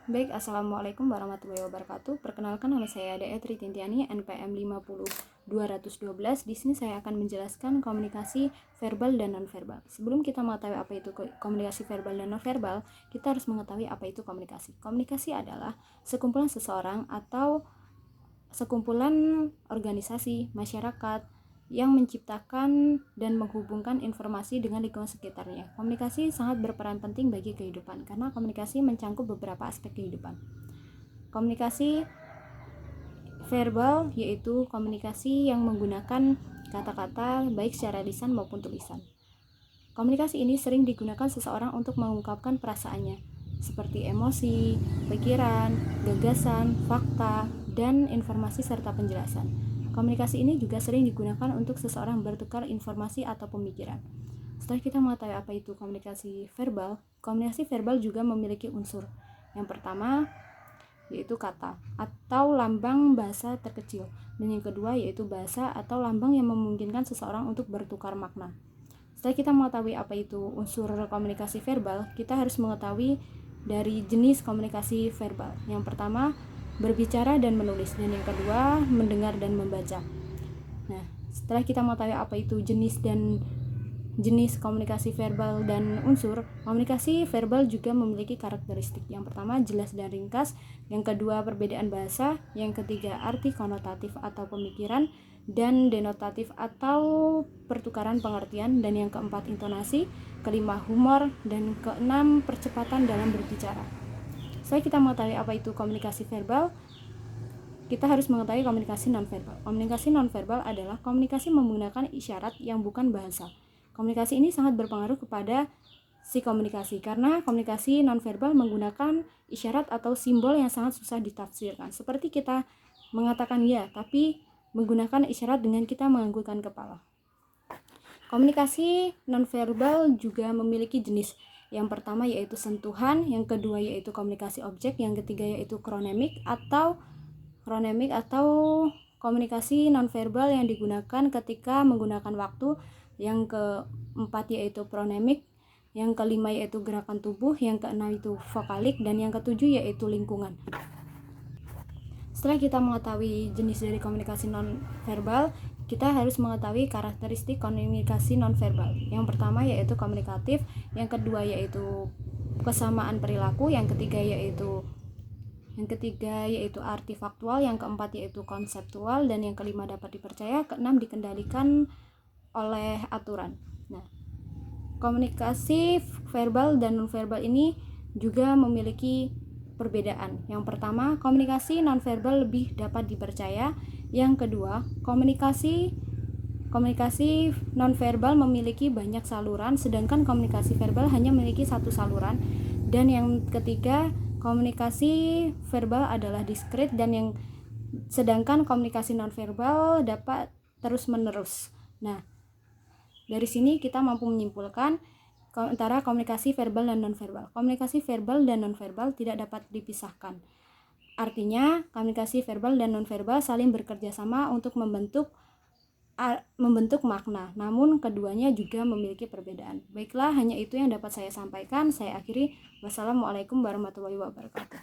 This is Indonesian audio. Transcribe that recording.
Baik, Assalamualaikum warahmatullahi wabarakatuh. Perkenalkan, nama saya Dea Tri Tintiani, NPM 50212. Di sini saya akan menjelaskan komunikasi verbal dan nonverbal. Sebelum kita mengetahui apa itu komunikasi verbal dan nonverbal, kita harus mengetahui apa itu komunikasi. Komunikasi adalah sekumpulan seseorang atau sekumpulan organisasi, masyarakat yang menciptakan dan menghubungkan informasi dengan lingkungan sekitarnya. Komunikasi sangat berperan penting bagi kehidupan karena komunikasi mencangkup beberapa aspek kehidupan. Komunikasi verbal yaitu komunikasi yang menggunakan kata-kata baik secara lisan maupun tulisan. Komunikasi ini sering digunakan seseorang untuk mengungkapkan perasaannya, seperti emosi, pikiran, gagasan, fakta, dan informasi serta penjelasan. Komunikasi ini juga sering digunakan untuk seseorang bertukar informasi atau pemikiran. Setelah kita mengetahui apa itu komunikasi verbal juga memiliki unsur. Yang pertama yaitu kata atau lambang bahasa terkecil, dan yang kedua yaitu bahasa atau lambang yang memungkinkan seseorang untuk bertukar makna. Setelah kita mengetahui apa itu unsur komunikasi verbal, kita harus mengetahui dari jenis komunikasi verbal. Yang pertama, berbicara dan menulis, dan yang kedua, mendengar dan membaca. Nah, setelah kita mengetahui apa itu jenis komunikasi verbal dan unsur, komunikasi verbal juga memiliki karakteristik. Yang pertama, jelas dan ringkas. Yang kedua, perbedaan bahasa. Yang ketiga, arti konotatif atau pemikiran, dan denotatif atau pertukaran pengertian. Dan yang keempat, intonasi. Kelima, humor. Dan keenam, percepatan dalam berbicara. Setelah kita mengetahui apa itu komunikasi verbal, kita harus mengetahui komunikasi nonverbal. Komunikasi nonverbal adalah komunikasi menggunakan isyarat yang bukan bahasa. Komunikasi ini sangat berpengaruh kepada si komunikasi, karena komunikasi nonverbal menggunakan isyarat atau simbol yang sangat susah ditafsirkan. Seperti kita mengatakan ya, tapi menggunakan isyarat dengan kita menganggukkan kepala. Komunikasi nonverbal juga memiliki jenis. Yang pertama yaitu sentuhan, yang kedua yaitu komunikasi objek, yang ketiga yaitu kronemik atau komunikasi nonverbal yang digunakan ketika menggunakan waktu, yang keempat yaitu pronemik, yang kelima yaitu gerakan tubuh, yang keenam itu vokalik, dan yang ketujuh yaitu lingkungan. Setelah kita mengetahui jenis dari komunikasi nonverbal, kita harus mengetahui karakteristik komunikasi nonverbal. Yang pertama yaitu komunikatif, yang kedua yaitu kesamaan perilaku, yang ketiga yaitu artifaktual, yang keempat yaitu konseptual, dan yang kelima dapat dipercaya, keenam dikendalikan oleh aturan. Nah, komunikasi verbal dan nonverbal ini juga memiliki perbedaan. Yang pertama, komunikasi nonverbal lebih dapat dipercaya. Yang kedua, komunikasi nonverbal memiliki banyak saluran, sedangkan komunikasi verbal hanya memiliki satu saluran. Dan yang ketiga, komunikasi verbal adalah diskret, dan sedangkan komunikasi nonverbal dapat terus-menerus. Nah, dari sini kita mampu menyimpulkan antara komunikasi verbal dan nonverbal. Komunikasi verbal dan nonverbal tidak dapat dipisahkan. Artinya, komunikasi verbal dan nonverbal saling bekerja sama untuk membentuk makna, namun keduanya juga memiliki perbedaan. Baiklah, hanya itu yang dapat saya sampaikan. Saya akhiri. Wassalamualaikum warahmatullahi wabarakatuh.